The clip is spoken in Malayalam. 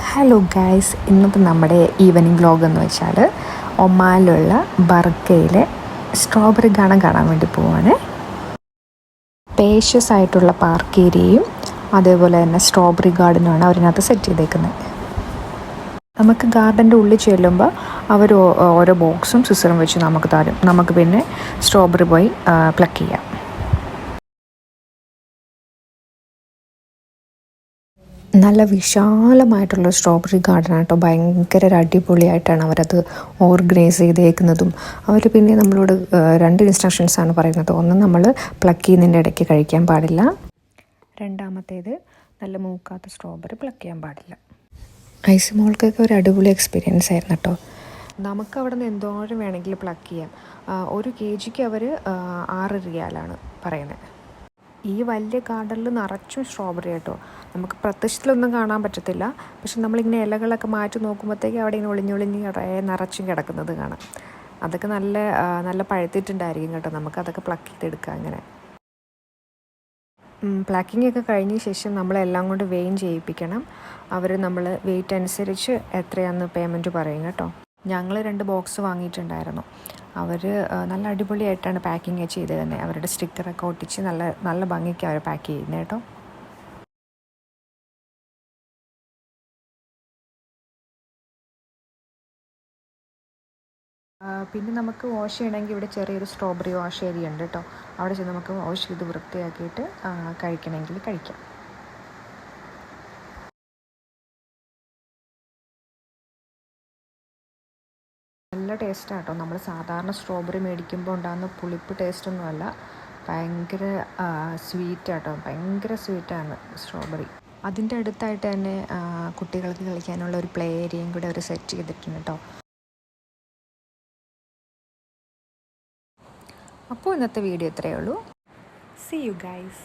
ഹലോ ഗൈസ്, ഇന്നത്തെ നമ്മുടെ ഈവനിങ് വ്ലോഗ് എന്ന് വെച്ചാൽ ഒമാനിലുള്ള ബർക്കയിലെ സ്ട്രോബെറി ഗാർഡൻ കാണാൻ വേണ്ടി പോവാണ്. സ്പേഷ്യസ് ആയിട്ടുള്ള പാർക്ക് ഏരിയയും അതേപോലെ തന്നെ സ്ട്രോബെറി ഗാർഡനുമാണ് അവരിനകത്ത് സെറ്റ് ചെയ്തേക്കുന്നത്. നമുക്ക് ഗാർഡൻ്റെ ഉള്ളിൽ ചെല്ലുമ്പോൾ അവർ ഓരോ ബോക്സും സിസറും വെച്ച് നമുക്ക് തരും. നമുക്ക് പിന്നെ സ്ട്രോബെറി പോയി പ്ലക്ക് ചെയ്യാം. നല്ല വിശാലമായിട്ടുള്ള സ്ട്രോബെറി ഗാർഡൻ ആട്ടോ. ഭയങ്കര അടിപൊളിയായിട്ടാണ് അവരത് ഓർഗനൈസ് ചെയ്തേക്കുന്നതും. അവർ പിന്നെ നമ്മളോട് 2 ഇൻസ്ട്രക്ഷൻസാണ് പറയുന്നത്. ഒന്ന്, നമ്മൾ പ്ലക്ക് ചെയ്യുന്നതിൻ്റെ ഇടയ്ക്ക് കഴിക്കാൻ പാടില്ല. രണ്ടാമത്തേത്, നല്ല മൂക്കാത്ത സ്ട്രോബെറി പ്ലക്ക് ചെയ്യാൻ പാടില്ല. ഐസിമോൾക്കൊക്കെ ഒരു അടിപൊളി എക്സ്പീരിയൻസ് ആയിരുന്നു കേട്ടോ. നമുക്ക് അവിടെ നിന്ന് എന്തോരം വേണമെങ്കിൽ പ്ലക്ക് ചെയ്യാം. 1 kg അവർ 6 റിയാലാണ് പറയുന്നത്. ഈ വലിയ ഗാർഡനിൽ നിറച്ചും സ്ട്രോബെറി കേട്ടോ. നമുക്ക് പ്രത്യക്ഷത്തിലൊന്നും കാണാൻ പറ്റത്തില്ല, പക്ഷെ നമ്മളിങ്ങനെ ഇലകളൊക്കെ മാറ്റി നോക്കുമ്പോഴത്തേക്ക് അവിടെ ഇങ്ങനെ ഒളിഞ്ഞൊളിഞ്ഞ് നിറച്ചും കിടക്കുന്നത് കാണാം. അതൊക്കെ നല്ല പഴുത്തിട്ടുണ്ടായിരിക്കും കേട്ടോ. നമുക്കതൊക്കെ പ്ലക്ക് ചെയ്തെടുക്കാം. അങ്ങനെ പ്ലക്കിംഗ് ഒക്കെ കഴിഞ്ഞ ശേഷം നമ്മളെല്ലാം കൊണ്ട് വെയിൻ ചെയ്യിപ്പിക്കണം. അവർ നമ്മൾ വെയിറ്റ് അനുസരിച്ച് എത്രയാണെന്ന് പേയ്മെൻറ്റ് പറയും കേട്ടോ. ഞങ്ങൾ 2 ബോക്സ് വാങ്ങിയിട്ടുണ്ടായിരുന്നു. അവർ നല്ല അടിപൊളിയായിട്ടാണ് പാക്കിങ് ചെയ്തത് തന്നെ. അവരുടെ സ്റ്റിക്കറൊക്കെ ഒട്ടിച്ച് നല്ല ഭംഗിക്ക് അവർ പാക്ക് ചെയ്യുന്നത് കേട്ടോ. പിന്നെ നമുക്ക് വാഷ് ചെയ്യണമെങ്കിൽ ഇവിടെ ചെറിയൊരു സ്ട്രോബെറി വാഷ് ഏരിയ ഉണ്ട് കേട്ടോ. അവിടെ ചെന്ന് നമുക്ക് വാഷ് ചെയ്ത് വൃത്തിയാക്കിയിട്ട് കഴിക്കണമെങ്കിൽ കഴിക്കാം. നല്ല ടേസ്റ്റാണ് കേട്ടോ. നമ്മൾ സാധാരണ സ്ട്രോബെറി മേടിക്കുമ്പോൾ ഉണ്ടാകുന്ന പുളിപ്പ് ടേസ്റ്റൊന്നുമല്ല. ഭയങ്കര സ്വീറ്റാട്ടോ. ഭയങ്കര സ്വീറ്റാണ് സ്ട്രോബെറി. അതിൻ്റെ അടുത്തായിട്ട് തന്നെ കുട്ടികൾക്ക് കളിക്കാനുള്ള ഒരു പ്ലേ ഏരിയയും കൂടെ അവർ സെറ്റ് ചെയ്തിട്ടുണ്ട് കേട്ടോ. അപ്പോൾ ഇന്നത്തെ വീഡിയോ ഇത്രയേ ഉള്ളൂ. See you guys.